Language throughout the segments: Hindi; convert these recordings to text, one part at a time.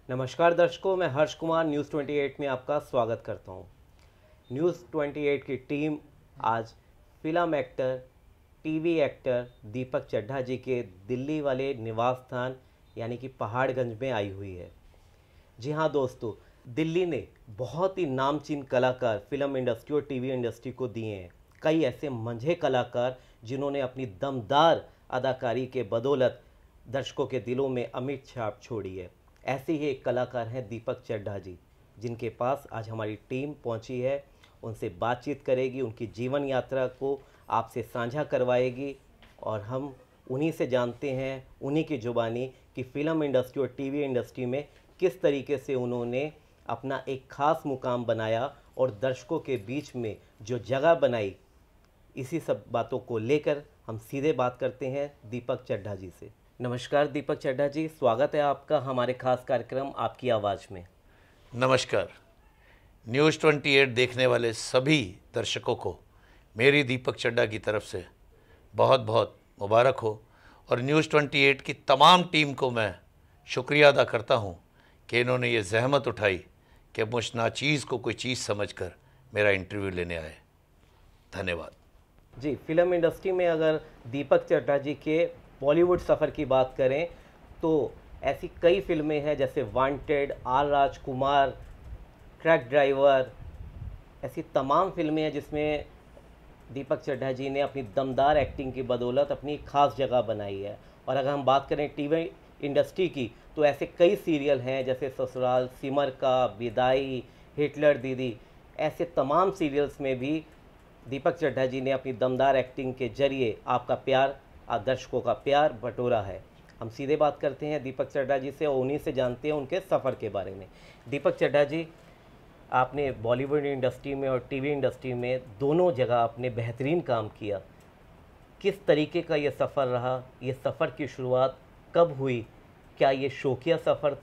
नमस्कार दर्शकों, मैं हर्ष कुमार न्यूज़ 28 में आपका स्वागत करता हूं। न्यूज़ 28 की टीम आज फिल्म एक्टर, टीवी एक्टर दीपक चड्ढा जी के दिल्ली वाले निवास स्थान यानी कि पहाड़गंज में आई हुई है। जी हाँ दोस्तों, दिल्ली ने बहुत ही नामचीन कलाकार फिल्म इंडस्ट्री और टीवी इंडस्ट्री को दिए हैं। कई ऐसे मंझे कलाकार जिन्होंने अपनी दमदार अदाकारी के बदौलत दर्शकों के दिलों में अमिट छाप छोड़ी है। ऐसे ही एक कलाकार हैं दीपक चड्ढा जी, जिनके पास आज हमारी टीम पहुंची है। उनसे बातचीत करेगी, उनकी जीवन यात्रा को आपसे साझा करवाएगी और हम उन्हीं से जानते हैं, उन्हीं की ज़ुबानी, कि फ़िल्म इंडस्ट्री और टीवी इंडस्ट्री में किस तरीके से उन्होंने अपना एक ख़ास मुकाम बनाया और दर्शकों के बीच में जो जगह बनाई। इसी सब बातों को लेकर हम सीधे बात करते हैं दीपक चड्ढा जी से। नमस्कार दीपक चड्ढा जी, स्वागत है आपका हमारे खास कार्यक्रम आपकी आवाज़ में। नमस्कार। न्यूज़ 28 देखने वाले सभी दर्शकों को मेरी दीपक चड्ढा की तरफ से बहुत बहुत मुबारक हो और न्यूज़ 28 की तमाम टीम को मैं शुक्रिया अदा करता हूं कि इन्होंने ये जहमत उठाई कि मुझ नाचीज़ को कोई चीज़ समझकर मेरा इंटरव्यू लेने आए। धन्यवाद जी। फिल्म इंडस्ट्री में अगर दीपक चड्ढा जी के बॉलीवुड सफ़र की बात करें तो ऐसी कई फिल्में हैं, जैसे Wanted, R Rajkumar, truck driver, ऐसी तमाम फिल्में हैं जिसमें दीपक चड्ढा जी ने अपनी दमदार एक्टिंग की बदौलत अपनी खास जगह बनाई है। और अगर हम बात करें टीवी इंडस्ट्री की तो ऐसे कई सीरियल हैं, जैसे ससुराल, सिमर का, विदाई, हिटलर दीदी, ऐसे तमाम सीरियल्स में भी दीपक चड्ढा जी ने अपनी दमदार एक्टिंग के जरिए आपका प्यार, आप दर्शकों का प्यार बटोरा है। हम सीधे बात करते हैं दीपक चड्ढा जी से और उन्हीं से जानते हैं उनके सफ़र के बारे में। दीपक चड्ढा जी, आपने बॉलीवुड इंडस्ट्री में और टीवी इंडस्ट्री में दोनों जगह आपने बेहतरीन काम किया। किस तरीके का ये सफ़र रहा? ये सफ़र की शुरुआत कब हुई? क्या ये शौकिया सफ़र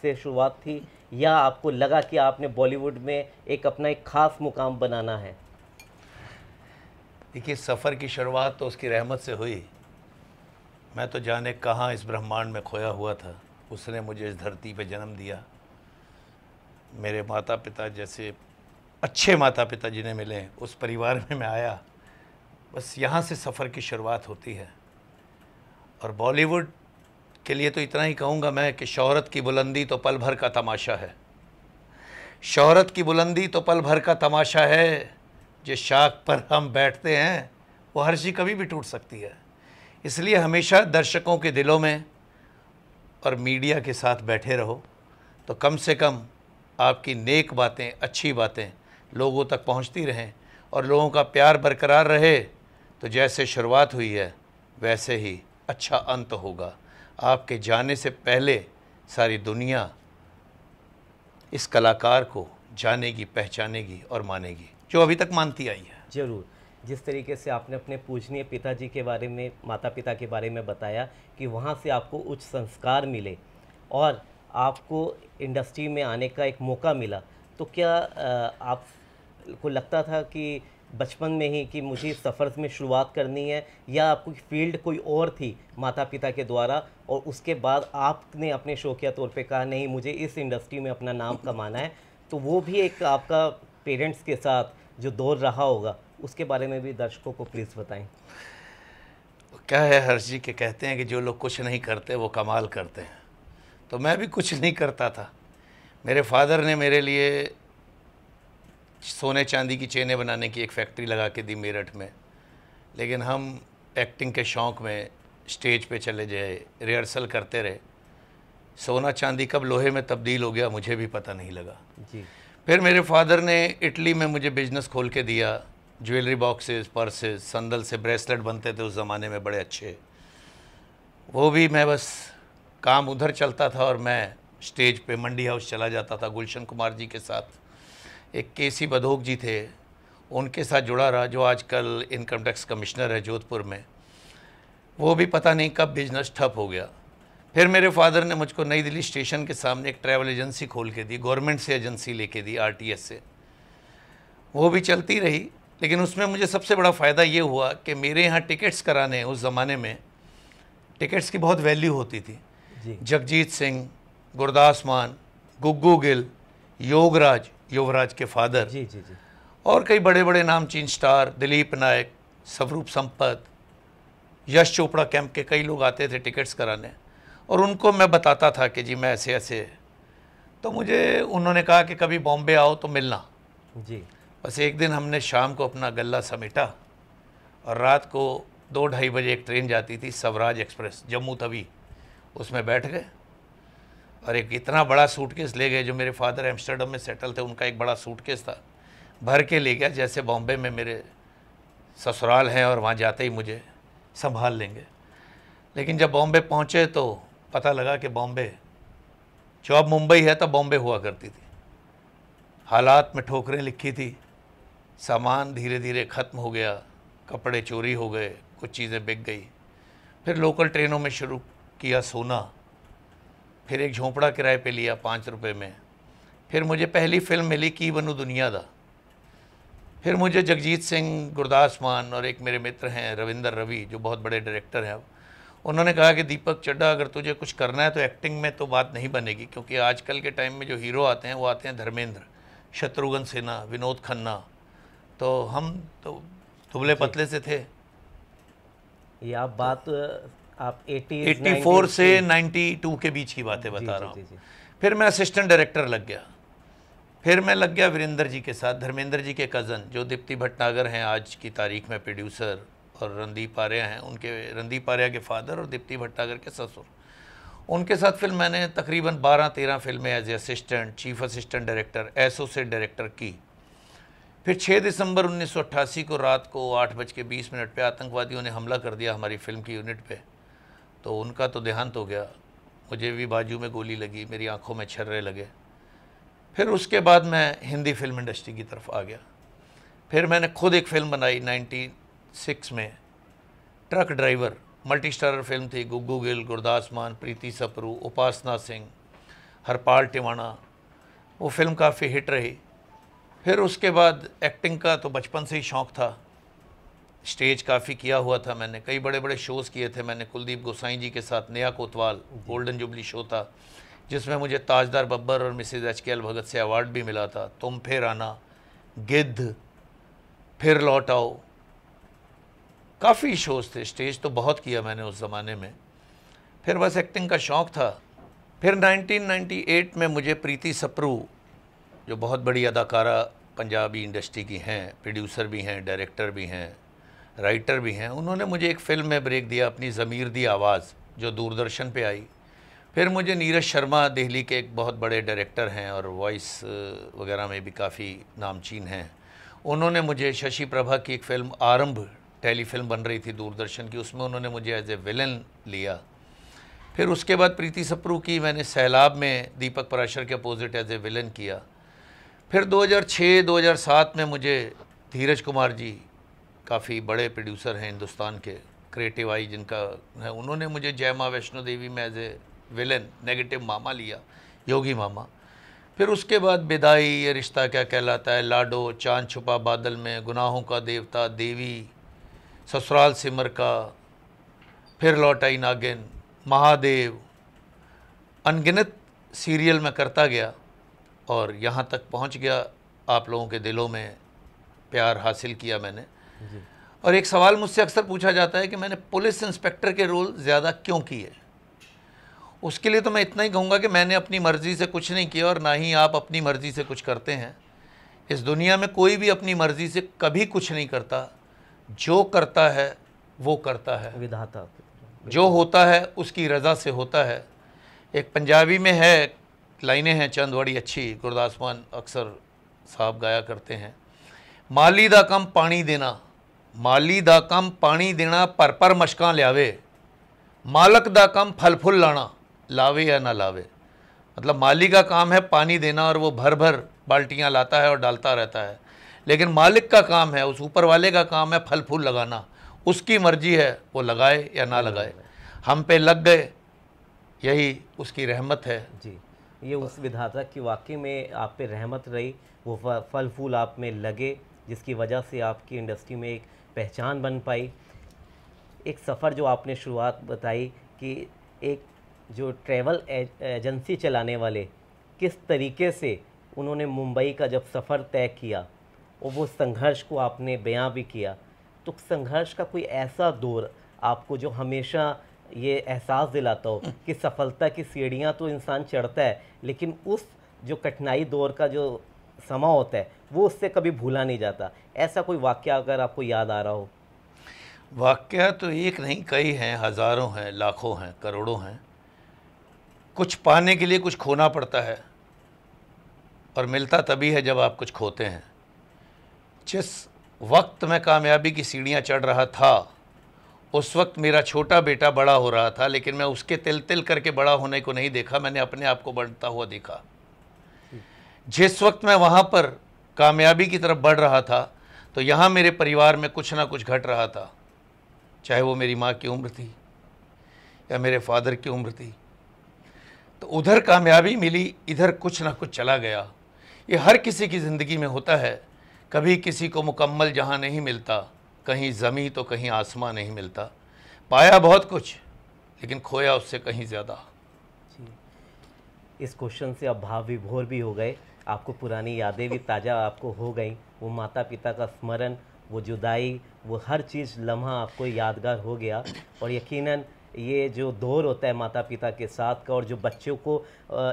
से शुरुआत थी या आपको लगा कि आपने बॉलीवुड में एक अपना एक ख़ास मुकाम बनाना है? देखिए, सफ़र की शुरुआत तो उसकी रहमत से हुई। मैं तो जाने कहाँ इस ब्रह्मांड में खोया हुआ था, उसने मुझे इस धरती पे जन्म दिया। मेरे माता पिता जैसे अच्छे माता पिता जिन्हें मिले उस परिवार में मैं आया। बस यहाँ से सफ़र की शुरुआत होती है। और बॉलीवुड के लिए तो इतना ही कहूँगा मैं कि शोहरत की बुलंदी तो पल भर का तमाशा है। शोहरत की बुलंदी तो पल भर का तमाशा है, जिस शाख पर हम बैठते हैं वो हर्षी कभी भी टूट सकती है। इसलिए हमेशा दर्शकों के दिलों में और मीडिया के साथ बैठे रहो तो कम से कम आपकी नेक बातें, अच्छी बातें लोगों तक पहुंचती रहें और लोगों का प्यार बरकरार रहे। तो जैसे शुरुआत हुई है वैसे ही अच्छा अंत होगा। आपके जाने से पहले सारी दुनिया इस कलाकार को जानेगी, पहचानेगी और मानेगी, जो अभी तक मानती आई है। ज़रूर। जिस तरीके से आपने अपने पूजनीय पिताजी के बारे में, माता पिता के बारे में बताया कि वहाँ से आपको उच्च संस्कार मिले और आपको इंडस्ट्री में आने का एक मौका मिला, तो क्या आपको लगता था कि बचपन में ही कि मुझे इस सफ़र में शुरुआत करनी है, या आपकी फील्ड कोई और थी माता पिता के द्वारा और उसके बाद आपने अपने शौकिया तौर पे कहा नहीं मुझे इस इंडस्ट्री में अपना नाम कमाना है? तो वो भी एक आपका पेरेंट्स के साथ जो दौर रहा होगा, उसके बारे में भी दर्शकों को प्लीज़ बताएं। क्या है, हर्ष जी के कहते हैं कि जो लोग कुछ नहीं करते वो कमाल करते हैं। तो मैं भी कुछ नहीं करता था। मेरे फादर ने मेरे लिए सोने चांदी की चेनें बनाने की एक फैक्ट्री लगा के दी मेरठ में, लेकिन हम एक्टिंग के शौक़ में स्टेज पे चले जाए, रिहर्सल करते रहे। सोना चांदी कब लोहे में तब्दील हो गया मुझे भी पता नहीं लगा। जी। फिर मेरे फादर ने इटली में मुझे बिज़नेस खोल के दिया। ज्वेलरी बॉक्सेस, पर्सेस, संदल से ब्रेसलेट बनते थे उस ज़माने में बड़े अच्छे। वो भी मैं बस काम उधर चलता था और मैं स्टेज पे मंडी हाउस चला जाता था गुलशन कुमार जी के साथ। एक केसी बधोक जी थे, उनके साथ जुड़ा रहा, जो आजकल इनकम टैक्स कमिश्नर है जोधपुर में। वो भी पता नहीं कब बिजनेस ठप हो गया। फिर मेरे फादर ने मुझको नई दिल्ली स्टेशन के सामने एक ट्रैवल एजेंसी खोल के दी, गवर्नमेंट से एजेंसी लेके दी, आरटीएस से। वो भी चलती रही, लेकिन उसमें मुझे सबसे बड़ा फ़ायदा ये हुआ कि मेरे यहाँ टिकट्स कराने, उस ज़माने में टिकट्स की बहुत वैल्यू होती थी। जी। जगजीत सिंह, गुरदास मान, गुग्गू गिल, योगराज, युवराज के फादर, जी जी जी। और कई बड़े बड़े नामचीन स्टार, दिलीप नायक, स्वरूप संपत, यश चोपड़ा कैंप के कई लोग आते थे टिकट्स कराने, और उनको मैं बताता था कि जी मैं ऐसे ऐसे। तो मुझे उन्होंने कहा कि कभी बॉम्बे आओ तो मिलना। जी। बस एक दिन हमने शाम को अपना गल्ला समेटा और रात को 2-2:30 बजे एक ट्रेन जाती थी स्वराज एक्सप्रेस जम्मू तवी, उसमें बैठ गए और एक इतना बड़ा सूटकेस ले गए। जो मेरे फादर एम्स्टर्डम में सेटल थे, उनका एक बड़ा सूटकेस था, भर के ले गया जैसे बॉम्बे में मेरे ससुराल हैं और वहाँ जाते ही मुझे संभाल लेंगे। लेकिन जब बॉम्बे पहुँचे तो पता लगा कि बॉम्बे, जो अब मुंबई है तब बॉम्बे हुआ करती थी। हालात में ठोकरें लिखी थी, सामान धीरे धीरे ख़त्म हो गया, कपड़े चोरी हो गए, कुछ चीज़ें बिक गई। फिर लोकल ट्रेनों में शुरू किया सोना, फिर एक झोंपड़ा किराए पे लिया 5 रुपए में। फिर मुझे पहली फिल्म मिली की बनू दुनिया दा। फिर मुझे जगजीत सिंह, गुरदास मान और एक मेरे मित्र हैं रविंदर रवि, जो बहुत बड़े डायरेक्टर हैं अब, उन्होंने कहा कि दीपक चड्ढा अगर तुझे कुछ करना है तो एक्टिंग में तो बात नहीं बनेगी, क्योंकि आजकल के टाइम में जो हीरो आते हैं वो आते हैं धर्मेंद्र, शत्रुघ्न सिन्हा, विनोद खन्ना। तो हम तो दुबले पतले से थे। ये आप बात आप 84 से 92 के बीच की बातें बता रहा हूँ। फिर मैं असिस्टेंट डायरेक्टर लग गया। फिर मैं लग गया वीरेंद्र जी के साथ, धर्मेंद्र जी के कज़न, जो दीप्ति भटनागर हैं आज की तारीख में प्रोड्यूसर, और रणदीप आर्या हैं, उनके रणदीप आर्या के फादर और दीप्ति भटनागर के ससुर। उनके साथ फिल्म मैंने तकरीबन 12-13 फिल्में as a assistant, chief assistant director, associate director की। फिर 6 दिसंबर 1988 को रात को 8:20 पे आतंकवादियों ने हमला कर दिया हमारी फिल्म की यूनिट पे। तो उनका तो देहांत हो गया, मुझे भी बाजू में गोली लगी, मेरी आंखों में छर्रे लगे। फिर उसके बाद मैं हिंदी फिल्म इंडस्ट्री की तरफ आ गया। फिर मैंने खुद एक फ़िल्म बनाई 96 में, truck driver, multi starrer film थी। गुग्गू गिल, गुरदास मान, प्रीति सप्रू, उपासना सिंह, हरपाल टिवाणा। वो फिल्म काफ़ी हिट रही। फिर उसके बाद एक्टिंग का तो बचपन से ही शौक़ था, स्टेज काफ़ी किया हुआ था मैंने, कई बड़े बड़े शोज़ किए थे मैंने कुलदीप गोसाई जी के साथ। नया कोतवाल गोल्डन जुबली शो था, जिसमें मुझे ताजदार बब्बर और मिसेज HKL भगत से अवार्ड भी मिला था। तुम फिर आना, गिद्ध, फिर लौट आओ, काफ़ी शोज़ थे। स्टेज तो बहुत किया मैंने उस ज़माने में। फिर बस एक्टिंग का शौक़ था। फिर 1998 में मुझे प्रीति सप्रू, जो बहुत बड़ी अदाकारा पंजाबी इंडस्ट्री की हैं, प्रोड्यूसर भी हैं, डायरेक्टर भी हैं, राइटर भी हैं, उन्होंने मुझे एक फ़िल्म में ब्रेक दिया, अपनी ज़मीर दी आवाज़, जो दूरदर्शन पे आई। फिर मुझे नीरज शर्मा, दिल्ली के एक बहुत बड़े डायरेक्टर हैं और वॉइस वगैरह में भी काफ़ी नामचीन हैं, उन्होंने मुझे शशि प्रभा की एक फ़िल्म आरंभ, टेलीफिल्म बन रही थी दूरदर्शन की, उसमें उन्होंने मुझे एज ए विलन लिया। फिर उसके बाद प्रीति सप्रू की मैंने सैलाब में दीपक पराशर के अपोजिट एज ए विलन किया। फिर 2006-2007 में मुझे धीरज कुमार जी, काफ़ी बड़े प्रोड्यूसर हैं हिंदुस्तान के, क्रिएटिव आई जिनका है, उन्होंने मुझे जय माँ वैष्णो देवी में एज ए विलन नेगेटिव मामा लिया, योगी मामा। फिर उसके बाद बिदाई, ये रिश्ता क्या कहलाता है, लाडो, चांद छुपा बादल में, गुनाहों का देवता, देवी, ससुराल सिमर का, फिर लौट आई नागिन, महादेव, अनगिनत सीरियल में करता गया और यहाँ तक पहुँच गया। आप लोगों के दिलों में प्यार हासिल किया मैंने। और एक सवाल मुझसे अक्सर पूछा जाता है कि मैंने पुलिस इंस्पेक्टर के रोल ज़्यादा क्यों किए। उसके लिए तो मैं इतना ही कहूँगा कि मैंने अपनी मर्ज़ी से कुछ नहीं किया और ना ही आप अपनी मर्ज़ी से कुछ करते हैं। इस दुनिया में कोई भी अपनी मर्ज़ी से कभी कुछ नहीं करता, जो करता है वो करता है, विधाता, जो होता है उसकी रज़ा से होता है। एक पंजाबी में है, लाइनें हैं चंद बड़ी अच्छी, गुरदास मान अक्सर साहब गाया करते हैं, माली दा कम पानी देना, माली दा कम पानी देना, पर मशकां लियावे, मालक दा कम फल फुल लाना, लावे या ना लावे। मतलब माली का काम है पानी देना और वो भर भर बाल्टियाँ लाता है और डालता रहता है, लेकिन मालिक का काम है, उस ऊपर वाले का काम है फल फूल लगाना। उसकी मर्जी है वो लगाए या ना लगाए, हम पे लग गए, यही उसकी रहमत है। जी, ये उस विधाता की वाकई में आप पे रहमत रही, वो फल फूल आप में लगे, जिसकी वजह से आपकी इंडस्ट्री में एक पहचान बन पाई। एक सफ़र जो आपने शुरुआत बताई कि एक जो ट्रैवल एजेंसी चलाने वाले किस तरीके से उन्होंने मुंबई का जब सफ़र तय किया और वो संघर्ष को आपने बयां भी किया, तो संघर्ष का कोई ऐसा दौर आपको जो हमेशा ये एहसास दिलाता हो कि सफलता की सीढ़ियां तो इंसान चढ़ता है, लेकिन उस जो कठिनाई दौर का जो समा होता है वो उससे कभी भूला नहीं जाता? ऐसा कोई वाक़या अगर आपको याद आ रहा हो? वाक़या तो एक नहीं, कई हैं, हज़ारों हैं, लाखों हैं, करोड़ों हैं। कुछ पाने के लिए कुछ खोना पड़ता है और मिलता तभी है जब आप कुछ खोते हैं। जिस वक्त मैं कामयाबी की सीढ़ियाँ चढ़ रहा था, उस वक्त मेरा छोटा बेटा बड़ा हो रहा था, लेकिन मैं उसके तिल तिल करके बड़ा होने को नहीं देखा, मैंने अपने आप को बढ़ता हुआ देखा। जिस वक्त मैं वहाँ पर कामयाबी की तरफ बढ़ रहा था, तो यहाँ मेरे परिवार में कुछ ना कुछ घट रहा था, चाहे वो मेरी माँ की उम्र थी या मेरे फादर की उम्र थी। तो उधर कामयाबी मिली, इधर कुछ ना कुछ चला गया। ये हर किसी की ज़िंदगी में होता है। कभी किसी को मुकम्मल जहाँ नहीं मिलता, कहीं ज़मीं तो कहीं आसमां नहीं मिलता। पाया बहुत कुछ, लेकिन खोया उससे कहीं ज़्यादा। इस क्वेश्चन से आप भाव विभोर भी हो गए, आपको पुरानी यादें भी ताज़ा आपको हो गई, वो माता पिता का स्मरण, वो जुदाई, वो हर चीज़ लम्हा आपको यादगार हो गया। और यकीनन ये जो दौर होता है माता पिता के साथ का, और जो बच्चों को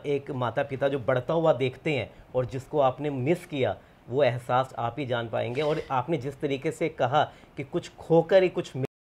एक माता पिता जो बढ़ता हुआ देखते हैं और जिसको आपने मिस किया, वो एहसास आप ही जान पाएंगे। और आपने जिस तरीके से कहा कि कुछ खोकर ही कुछ